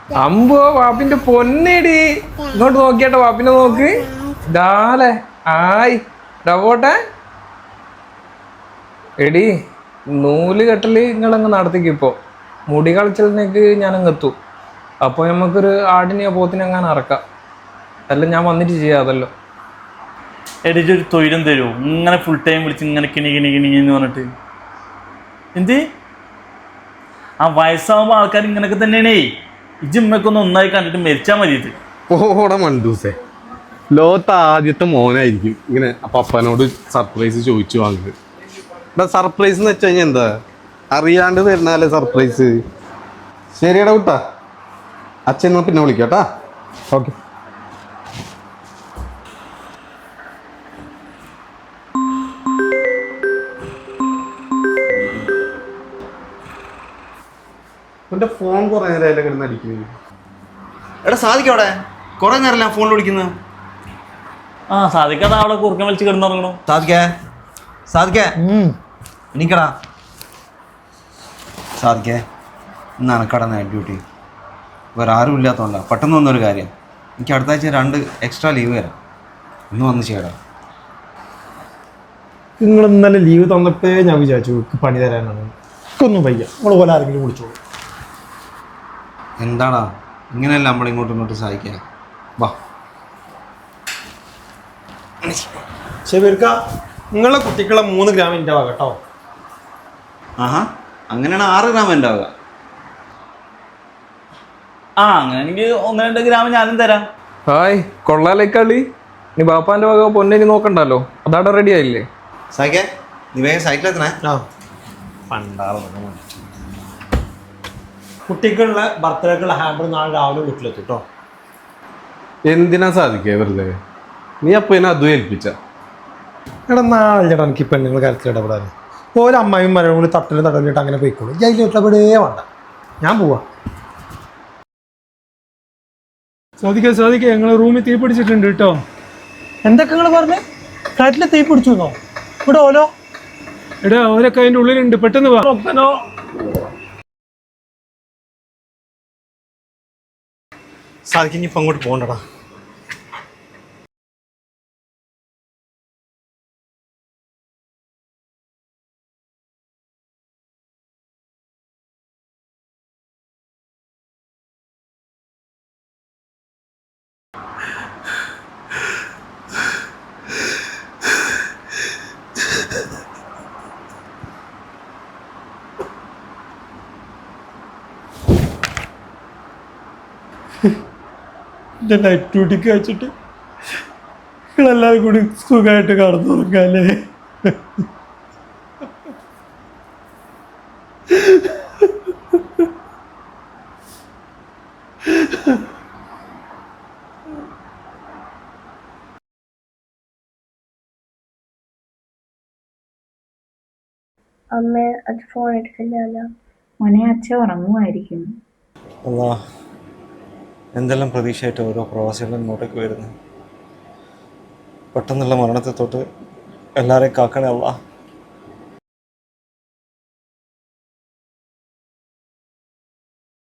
അമ്പോ വാപ്പിന്റെ പൊന്നേടി ഇങ്ങോട്ട് നോക്കിയാട്ടെ വാപ്പിനെ നോക്ക് ഡാലേ ആയി ഡവോട്ടെ എടി നൂല് കെട്ടല് നിങ്ങളങ്ങ് നടത്തിക്കിപ്പോ മുടി കളിച്ചലിനേക്ക് ഞാനങ്ങ് എത്തും അപ്പൊ നമുക്കൊരു ആടിനെയോ പോത്തിനെ അങ്ങനെ ഇറക്കാം അല്ല ഞാൻ വന്നിട്ട് ചെയ്യാം അതല്ലോ എടീ ഒരു തൊഴിലും തരുമോ ഇങ്ങനെ ഫുൾ ടൈം വിളിച്ച് ഇങ്ങനെ കിണി കിണി കിണി എന്ന് പറഞ്ഞിട്ട് എന്ത് ആ വയസ്സാവുമ്പോൾ ആൾക്കാർ ഇങ്ങനെയൊക്കെ തന്നെയാണേ ഈ ജിമ്മൊക്കെ ഒന്നായി കണ്ടിട്ട് മരിച്ചാൽ മതി ഇത് ഓടെ മണ്ടൂസേ ലോകത്ത് ആദ്യത്തെ മോനായിരിക്കും ഇങ്ങനെ പപ്പനോട് സർപ്രൈസ് ചോദിച്ചു വാങ്ങുന്നത്. ഇവിടെ സർപ്രൈസ് എന്ന് വെച്ച് കഴിഞ്ഞാൽ എന്താ അറിയാണ്ട് തരുന്നാലേ സർപ്രൈസ്. ശരിയടാ കുട്ടാ, അച്ഛനെ പിന്നെ വിളിക്കാട്ടാ. ഓക്കെ. എന്റെ ഫോൺ കുറെ നേരം കിടന്ന് അടിക്കുന്നു. എടാ സാധിക്കവിടെ കുറെ നേരം ഞാൻ ഫോണിൽ വിളിക്കുന്നത്. ആ സാധിക്കാതെ അവളെ കുറുക്കൻ വലിച്ച് കിടന്നുറങ്ങണു. സാധിക്കേ എനിക്കടാ സാധിക്കേ ഇന്ന് അനക്കട നൈറ്റ് ഡ്യൂട്ടി വേറെ ആരും ഇല്ലാത്തതുകൊണ്ടാ. പെട്ടെന്ന് വന്നൊരു കാര്യം, എനിക്ക് അടുത്ത ആഴ്ച 2 എക്സ്ട്രാ ലീവ് തരാം. ഇന്ന് വന്ന് ചെയ്യടാ. നിങ്ങൾ ഇന്നലെ ലീവ് തന്നപ്പോ ഞാൻ വിചാരിച്ചു പണി തരാനാണ്. ഒന്നും വയ്യ, നമ്മൾ പോലെ ആരെങ്കിലും വിളിച്ചോളൂ. എന്താടാ ഇങ്ങനെയല്ല നമ്മളിങ്ങോട്ടും ഇങ്ങോട്ടും സഹായിക്കുക. വാ ശരിക്ക നിങ്ങളെ കുട്ടികളെ 3 ഗ്രാം എൻ്റെ വക കേട്ടോ. ആഹാ അങ്ങനെയാണ് 6 ഗ്രാം ഉണ്ടാവുക. ആ അങ്ങനെയാണെങ്കിൽ 1-2 ഗ്രാം ഞാനും തരാം. ഹായ് കൊള്ളാലേ കളി. നീ ബാപ്പാന്റെ വക പൊന്നിനി നോക്കണ്ടല്ലോ, അതാടെ റെഡി ആയില്ലേ? സായിക്കേ നീ വേഗം സൈക്കിളെത്തണേ. ആ പണ്ടാളെ കുട്ടികളുടെ ബർത്ത്ഡേക്കുള്ള ഹാമ്പർ നാളെ രാവിലെ വീട്ടിലെത്തും കേട്ടോ. എന്തിനാ സാധിക്കേ വെറുതെ? നീ അപ്പൊ എന്നെ അതും ഏൽപ്പിച്ച. എടാ നാളെ ചേട്ടാ എനിക്ക് പെണ്ണുങ്ങൾ കാര്യത്തിൽ ഇടപെടാൻ ഓരോ അമ്മായും മരവും കൂടി തട്ടലിട്ട് അങ്ങനെ പോയിക്കോളൂ. അതിൽ ഇടപെടേ വേണ്ട, ഞാൻ പോവാ. സാധിക്കുക ഞങ്ങൾ റൂമിൽ തീ പിടിച്ചിട്ടുണ്ട് കേട്ടോ. എന്തൊക്കെ നിങ്ങൾ പറഞ്ഞേ? ഫ്ലാറ്റിൽ തീ പിടിച്ചു എന്നോ? ഇവിടെ ഓലോ എടാ അവരൊക്കെ അതിൻ്റെ ഉള്ളിലുണ്ട്, പെട്ടെന്ന് വാ. സാധിക്കും ഇപ്പം അങ്ങോട്ട് പോകണ്ടടാ. എൻ്റെ നൈറ്റ് ഡ്യൂട്ടിക്ക് വെച്ചിട്ട് നിങ്ങളെല്ലാവരും കൂടി സുഖമായിട്ട് കടന്നു നോക്കാല്ലേ. അമ്മ അത് ഫോൺ എടുക്കില്ലല്ലോ. മോനെ അച്ഛൻ ഉറങ്ങുമായിരിക്കും. അല്ലാ എന്തെല്ലാം പ്രതീക്ഷയായിട്ട് ഓരോ പ്രവാസികളും ഇങ്ങോട്ടേക്ക് വരുന്നു. പെട്ടെന്നുള്ള മരണത്തെ തൊട്ട് എല്ലാവരെയും കാക്കണേ അല്ലാ.